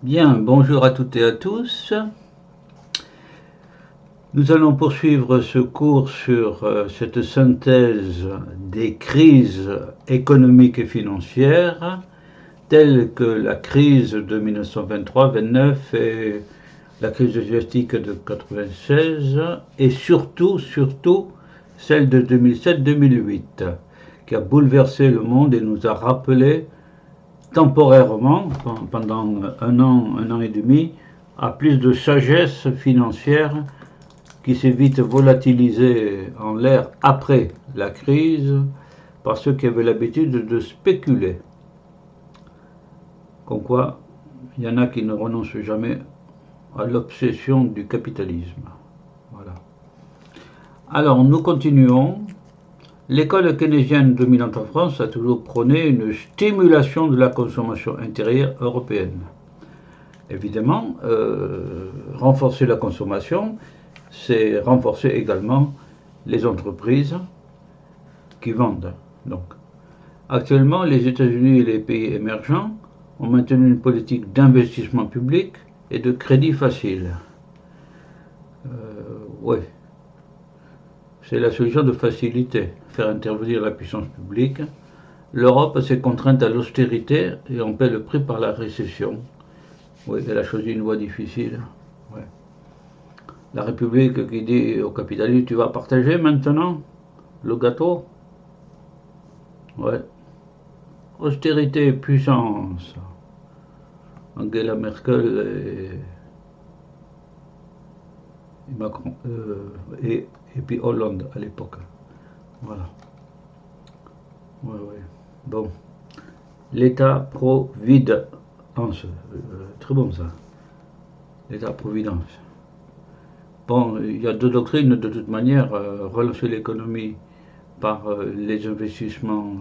Bien, bonjour à toutes et à tous. Nous allons poursuivre ce cours sur cette synthèse des crises économiques et financières, telles que la crise de 1923-29 et la crise asiatique de 96, et surtout celle de 2007-2008, qui a bouleversé le monde et nous a rappelé temporairement, pendant un an et demi, à plus de sagesse financière qui s'est vite volatilisée en l'air après la crise par ceux qui avaient l'habitude de spéculer. Comme quoi, il y en a qui ne renoncent jamais à l'obsession du capitalisme. Voilà. Alors, nous continuons. L'école keynésienne dominante en France a toujours prôné une stimulation de la consommation intérieure européenne. Évidemment, renforcer la consommation, c'est renforcer également les entreprises qui vendent. Donc, actuellement, les États-Unis et les pays émergents ont maintenu une politique d'investissement public et de crédit facile. Oui, c'est la solution de facilité, faire intervenir la puissance publique. L'Europe s'est contrainte à l'austérité et on paie le prix par la récession. Oui, elle a choisi une voie difficile. Ouais. La République qui dit au capitalisme, tu vas partager maintenant le gâteau. Ouais. Austérité, puissance. Angela Merkel et Macron. Et puis Hollande à l'époque. Voilà. Ouais, ouais. Bon. L'État-providence. Très bon ça. L'État-providence. Bon, il y a deux doctrines de toute manière. Relancer l'économie par les investissements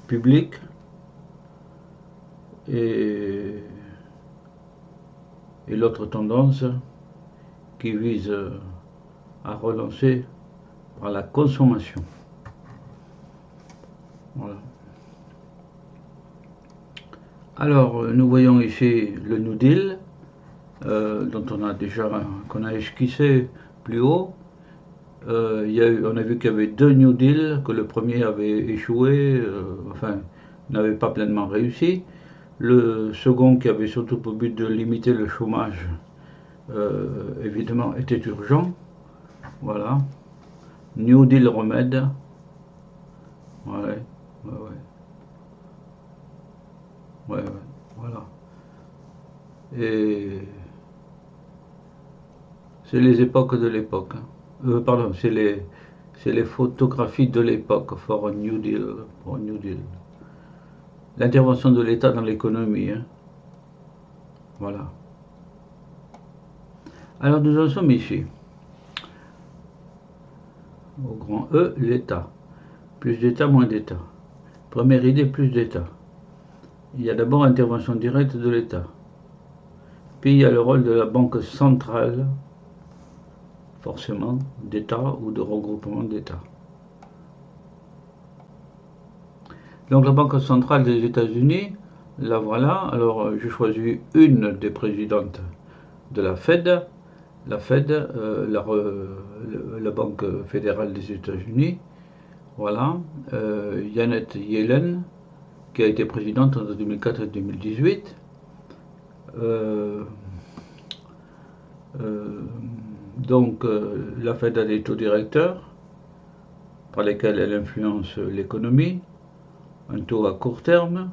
publics et l'autre tendance qui vise à relancer par la consommation. Voilà. Alors, nous voyons ici le New Deal, dont qu'on a esquissé plus haut. On a vu qu'il y avait deux New Deal, que le premier avait échoué, n'avait pas pleinement réussi. Le second, qui avait surtout pour but de limiter le chômage, évidemment, était urgent. Voilà. New Deal remède. Ouais, voilà. Et c'est les époques de l'époque. Pardon, c'est les photographies de l'époque for a New Deal. For a New Deal. L'intervention de l'État dans l'économie. Hein. Voilà. Alors nous en sommes ici. Au grand E, l'État. Plus d'État, moins d'État. Première idée, plus d'État. Il y a d'abord intervention directe de l'État. Puis il y a le rôle de la banque centrale, forcément, d'État ou de regroupement d'États. Donc la Banque centrale des États-Unis, la voilà. Alors j'ai choisi une des présidentes de la Fed, la Banque fédérale des États-Unis. Voilà, Janet Yellen, qui a été présidente entre 2004 et 2018. La Fed a des taux directeurs par lesquels elle influence l'économie, un taux à court terme.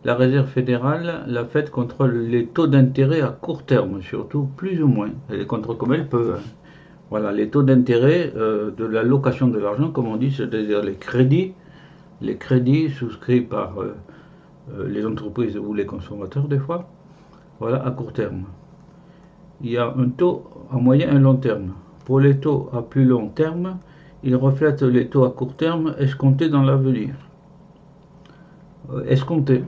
La Réserve fédérale, la Fed contrôle les taux d'intérêt à court terme, surtout, plus ou moins. Elle les contrôle comme elle peut. Hein. Voilà, les taux d'intérêt de l'allocation de l'argent, comme on dit, c'est-à-dire les crédits souscrits par les entreprises ou les consommateurs des fois, voilà, à court terme. Il y a un taux à moyen et long terme. Pour les taux à plus long terme, ils reflètent les taux à court terme escomptés dans l'avenir. Escomptés,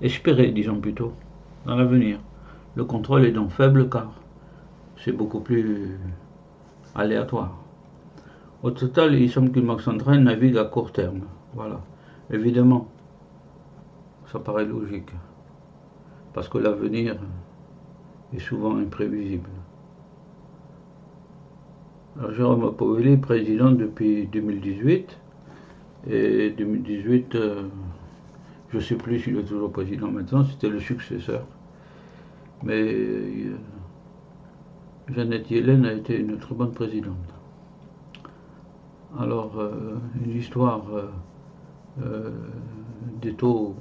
espérés, disons plutôt, dans l'avenir. Le contrôle est donc faible car c'est beaucoup plus aléatoire. Au total, il semble qu'une banque centrale navigue à court terme. Voilà. Évidemment, Ça paraît logique, parce que l'avenir est souvent imprévisible. Alors, Jérôme Pauwels, président depuis 2018, et 2018, je ne sais plus s'il est toujours président maintenant, c'était le successeur. Mais Janet Yellen a été une très bonne présidente. Alors, une histoire des taux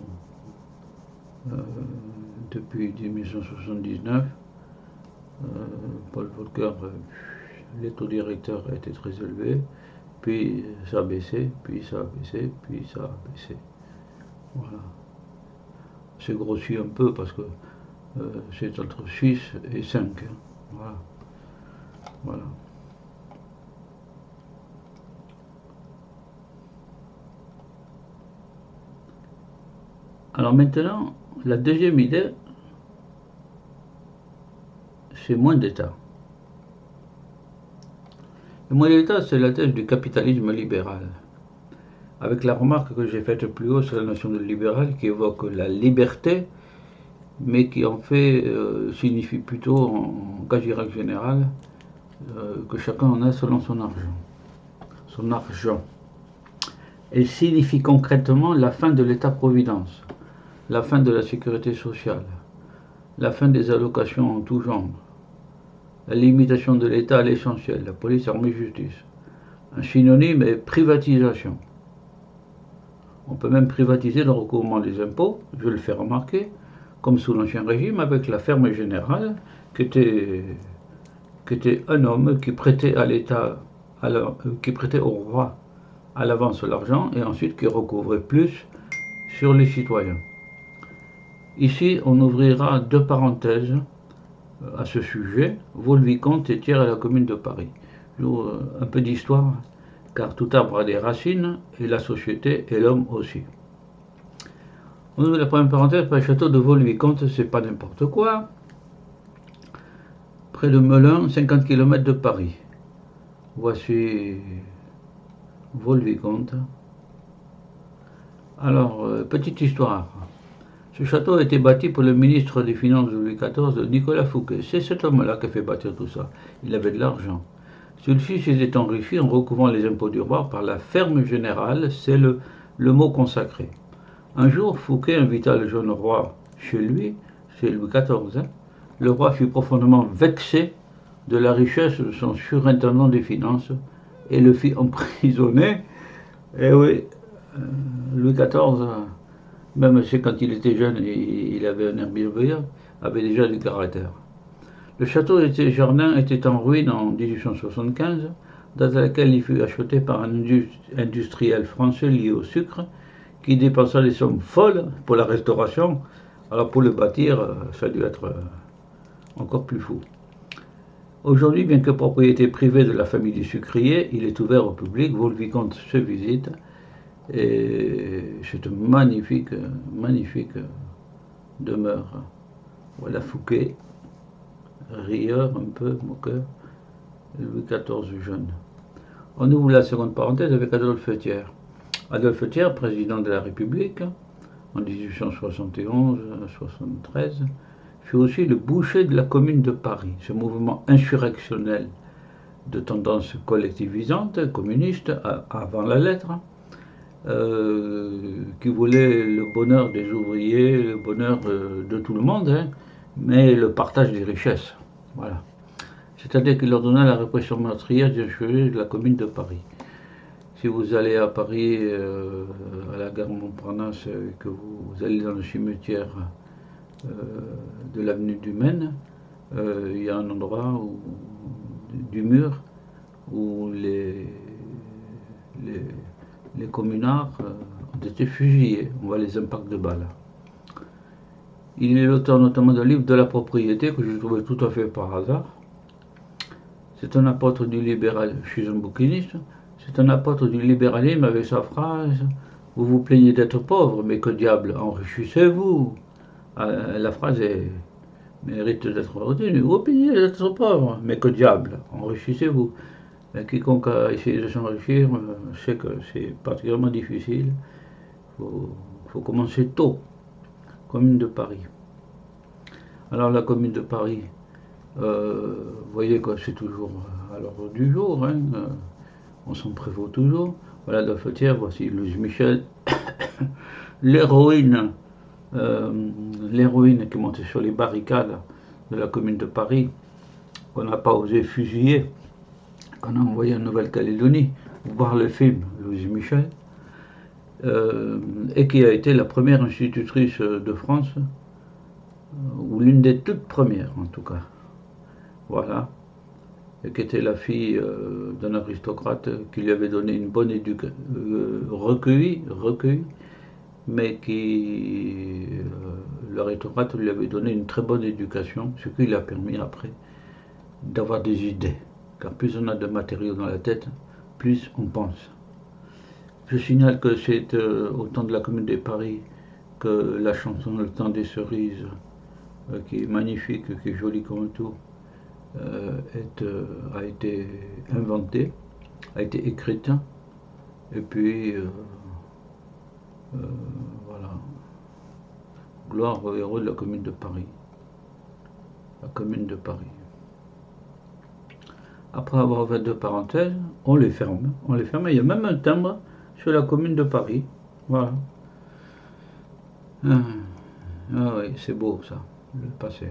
depuis 1979, Paul Volcker, les taux directeurs étaient très élevés, puis ça a baissé, puis ça a baissé, puis ça a baissé. Voilà. C'est grossi un peu parce que c'est entre 6 et 5. Hein. Voilà. Voilà. Alors maintenant, la deuxième idée, c'est moins d'État. Le moins d'État, c'est la thèse du capitalisme libéral. Avec la remarque que j'ai faite plus haut sur la notion de libéral qui évoque la liberté, mais qui en fait signifie plutôt, en cas général, que chacun en a selon son argent. Son argent. Elle signifie concrètement la fin de l'État-providence, la fin de la sécurité sociale, la fin des allocations en tout genre, la limitation de l'État à l'essentiel, la police, armée, justice. Un synonyme est privatisation. On peut même privatiser le recouvrement des impôts, je le fais remarquer, comme sous l'Ancien Régime, avec la ferme générale, qui était un homme qui prêtait à l'État, qui prêtait au roi à l'avance l'argent, et ensuite qui recouvrait plus sur les citoyens. Ici, on ouvrira deux parenthèses à ce sujet, Vaux-le-Vicomte et Thiers à la Commune de Paris. Un peu d'histoire, car tout arbre a des racines, et la société et l'homme aussi. On ouvre la première parenthèse par le château de Vaux-le-Vicomte, c'est pas n'importe quoi. Près de Melun, 50 km de Paris. Voici Vaux-le-Vicomte. Alors, petite histoire. Ce château a été bâti pour le ministre des Finances de Louis XIV, Nicolas Fouquet. C'est cet homme-là qui a fait bâtir tout ça. Il avait de l'argent. Celui-ci s'était enrichi en recouvrant les impôts du roi par la ferme générale, c'est le mot consacré. Un jour, Fouquet invita le jeune roi chez lui, c'est Louis XIV. Hein. Le roi fut profondément vexé de la richesse de son surintendant des finances et le fit emprisonner. Et oui, Louis XIV, même si quand il était jeune, il avait un air bienveillant, avait déjà du caractère. Le château des Jardins était en ruine en 1875, date à laquelle il fut acheté par un industriel français lié au sucre, qui dépensa des sommes folles pour la restauration. Alors pour le bâtir, ça a dû être encore plus fou. Aujourd'hui, bien que propriété privée de la famille du sucrier, il est ouvert au public, Vaux-le-Vicomte se visite, et c'est une magnifique demeure. Voilà Fouquet, rieur un peu, moqueur, Louis XIV jeune. On ouvre la seconde parenthèse avec Adolphe Thiers. Adolphe Thiers, président de la République, en 1871-73, fut aussi le boucher de la Commune de Paris, ce mouvement insurrectionnel de tendance collectivisante, communiste, avant la lettre, qui voulait le bonheur des ouvriers, le bonheur de tout le monde, hein, mais le partage des richesses. Voilà. C'est-à-dire qu'il ordonna la répression meurtrière des insurgés de la Commune de Paris. Si vous allez à Paris, à la gare Montparnasse, et que vous allez dans le cimetière de l'avenue du Maine, il y a un endroit du mur où les communards ont été fusillés. On voit les impacts de balles. Il est l'auteur notamment d'un livre de la propriété que j'ai trouvé tout à fait par hasard. C'est un apôtre du libéralisme, je suis un bouquiniste, c'est un apôtre du libéralisme avec sa phrase « Vous vous plaignez d'être pauvre, mais que diable, enrichissez-vous » La phrase mérite d'être retenue. Vous plaignez d'être pauvre, mais que diable, enrichissez-vous. Quiconque a essayé de s'enrichir sait que c'est particulièrement difficile. Il faut commencer tôt. Commune de Paris. Alors la Commune de Paris, vous voyez quoi, c'est toujours à l'ordre du jour, hein, on s'en prévaut toujours. Voilà la fautière, voici Louise Michel, l'héroïne qui montait sur les barricades de la Commune de Paris, qu'on n'a pas osé fusiller, qu'on a envoyé en Nouvelle-Calédonie, voir le film Louise Michel, et qui a été la première institutrice de France, ou l'une des toutes premières en tout cas. Voilà. Et qui était la fille d'un aristocrate qui lui avait donné une bonne éducation, recueillie, mais qui, l'aristocrate lui avait donné une très bonne éducation, ce qui lui a permis après d'avoir des idées. Car plus on a de matériaux dans la tête, plus on pense. Je signale que c'est au temps de la Commune de Paris que la chanson Le Temps des Cerises, qui est magnifique, qui est jolie comme tout, a été inventée, a été écrite, et puis voilà. Gloire aux héros de la Commune de Paris. La Commune de Paris. Après avoir fait deux parenthèses, on les ferme. On les ferme. Il y a même un timbre sur la Commune de Paris. Voilà. Ah oui, c'est beau ça, le passé.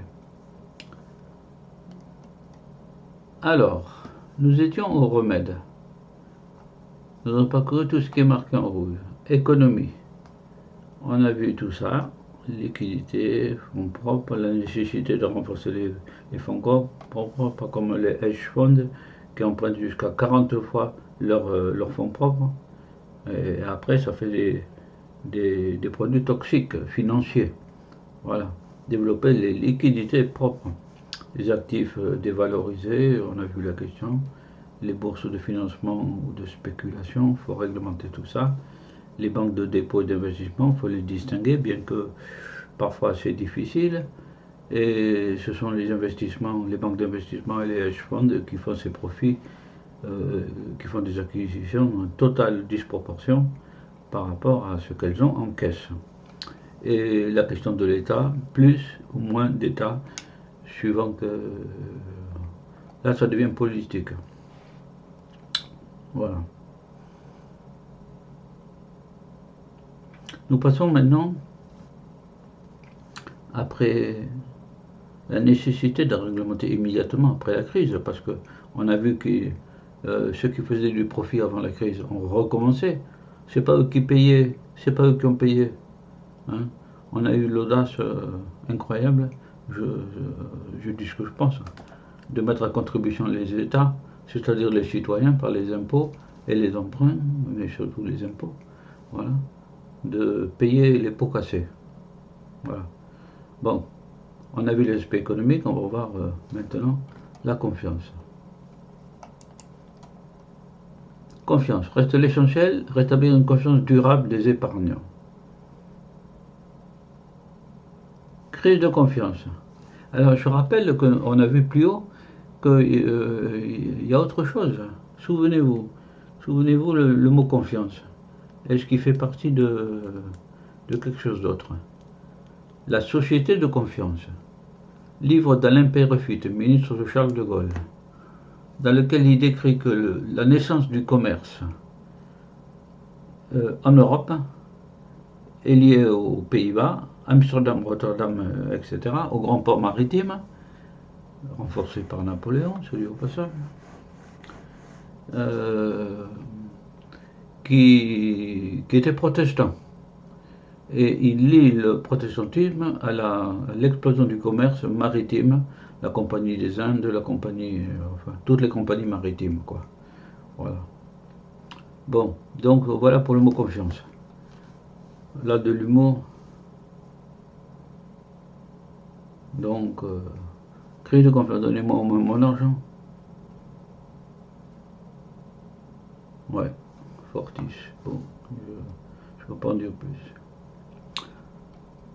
Alors, nous étions au remède. Nous avons parcouru tout ce qui est marqué en rouge. Économie. On a vu tout ça. Liquidité, fonds propres, la nécessité de renforcer les fonds propres, pas comme les hedge funds qui empruntent jusqu'à 40 fois leurs fonds propres. Et après, ça fait des produits toxiques financiers. Voilà. Développer les liquidités propres. Les actifs dévalorisés, on a vu la question. Les bourses de financement ou de spéculation, il faut réglementer tout ça. Les banques de dépôt et d'investissement, il faut les distinguer, bien que parfois c'est difficile. Et ce sont les investissements, les banques d'investissement et les hedge funds qui font ces profits, qui font des acquisitions en totale disproportion par rapport à ce qu'elles ont en caisse. Et la question de l'État, plus ou moins d'État, suivant que... Là, ça devient politique. Voilà. Nous passons maintenant, après la nécessité de réglementer immédiatement après la crise, parce qu'on a vu que ceux qui faisaient du profit avant la crise ont recommencé. C'est pas eux qui payaient, c'est pas eux qui ont payé. Hein. On a eu l'audace incroyable, je dis ce que je pense, de mettre à contribution les États, c'est-à-dire les citoyens par les impôts et les emprunts, mais surtout les impôts, voilà, de payer les pots cassés. Voilà. Bon, on a vu l'aspect économique, on va voir maintenant la confiance. Confiance, reste l'essentiel, rétablir une confiance durable des épargnants. Crise de confiance. Alors je rappelle qu'on a vu plus haut qu'il y a autre chose. Souvenez-vous le mot confiance. Est-ce qu'il fait partie de quelque chose d'autre? La société de confiance. Livre d'Alain Peyrefitte, ministre de Charles de Gaulle, dans lequel il décrit que la naissance du commerce en Europe est liée aux Pays-Bas, Amsterdam, Rotterdam, etc., aux grands ports maritimes, renforcés par Napoléon, celui au passage, qui était protestant. Et il lie le protestantisme à l'explosion du commerce maritime, la Compagnie des Indes, la compagnie, enfin, toutes les compagnies maritimes, quoi. Voilà. Bon, donc voilà pour le mot confiance. Là, de l'humour. Donc, crise de confiance, donnez-moi au moins mon argent. Ouais, fortiche. Bon, je ne peux pas en dire plus.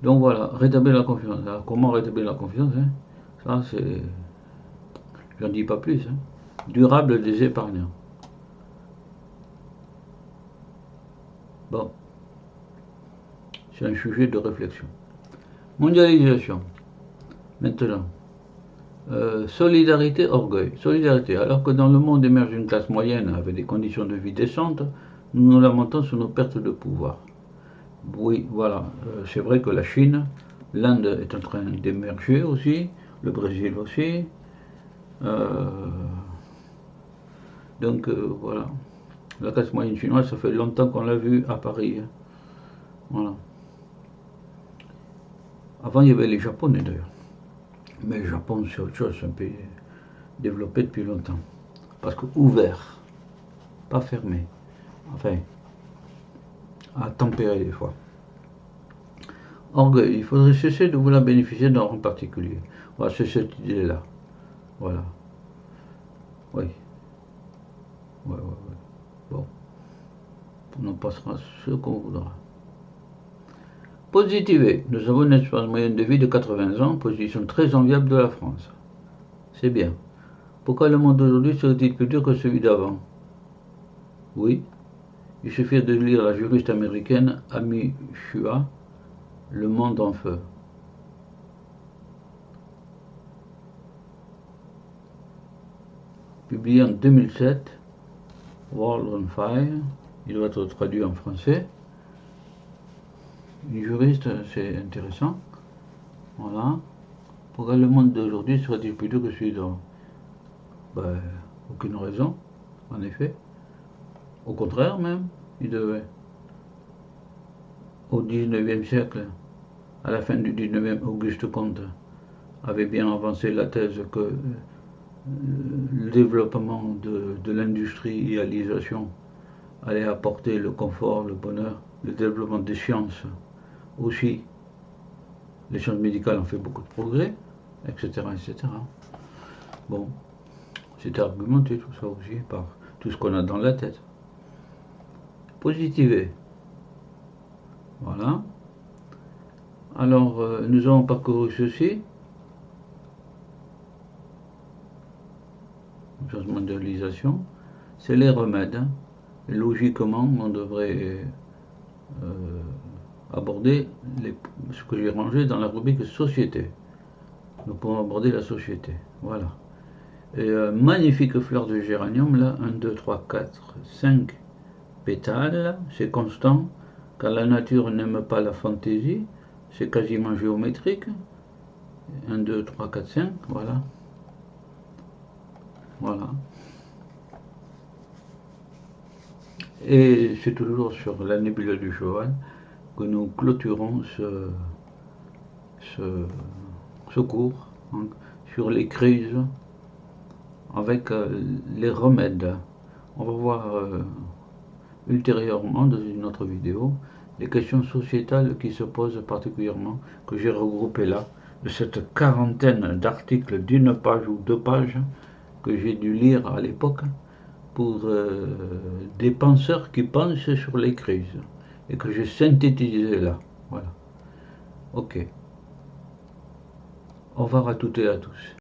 Donc voilà, rétablir la confiance. Alors, comment rétablir la confiance, hein? Ça, c'est... J'en dis pas plus. Hein. Durable des épargnants. Bon. C'est un sujet de réflexion. Mondialisation. Maintenant. Solidarité, orgueil. Solidarité. Alors que dans le monde émerge une classe moyenne avec des conditions de vie décentes, nous nous lamentons sur nos pertes de pouvoir. Oui, voilà. C'est vrai que la Chine, l'Inde est en train d'émerger aussi, le Brésil aussi. Donc voilà. La classe moyenne chinoise, ça fait longtemps qu'on l'a vu à Paris. Voilà. Avant, il y avait les Japonais d'ailleurs. Mais le Japon, c'est autre chose, c'est un pays développé depuis longtemps. Parce que ouvert, pas fermé. Enfin, à tempérer des fois. Orgueil, il faudrait cesser de vouloir bénéficier d'un rang particulier. Voilà, c'est cette idée-là. Voilà. Oui. Ouais. Bon. On en passera ce qu'on voudra. Positiver. Nous avons une espérance moyenne de vie de 80 ans, position très enviable de la France. C'est bien. Pourquoi le monde d'aujourd'hui serait-il plus dur que celui d'avant? Oui. Il suffit de lire la juriste américaine Amy Chua, Le monde en feu. Publié en 2007, World on Fire, il doit être traduit en français. Une juriste, c'est intéressant. Voilà. Pourquoi le monde d'aujourd'hui serait-il plus dur que celui d'avant? Ben, aucune raison, en effet. Au contraire même, il devait. Au XIXe siècle, à la fin du XIXe, Auguste Comte avait bien avancé la thèse que le développement de l'industrialisation allait apporter le confort, le bonheur, le développement des sciences aussi. Les sciences médicales ont fait beaucoup de progrès, etc. Bon, c'est argumenté tout ça aussi par tout ce qu'on a dans la tête. Positiver. Voilà. Alors, nous avons parcouru ceci. Mondialisation. C'est les remèdes. Hein. Logiquement, on devrait aborder ce que j'ai rangé dans la rubrique société. Nous pouvons aborder la société. Voilà. Et magnifique fleur de géranium, là, 1, 2, 3, 4, 5 pétales, c'est constant, car la nature n'aime pas la fantaisie, c'est quasiment géométrique. 1, 2, 3, 4, 5, voilà. Voilà. Et c'est toujours sur la nébuleuse du cheval que nous clôturons ce cours hein, sur les crises avec les remèdes. On va voir ultérieurement dans une autre vidéo les questions sociétales qui se posent particulièrement, que j'ai regroupées là, de cette quarantaine d'articles d'une page ou 2 pages que j'ai dû lire à l'époque pour des penseurs qui pensent sur les crises et que j'ai synthétisé là. Voilà. Ok. Au revoir à toutes et à tous.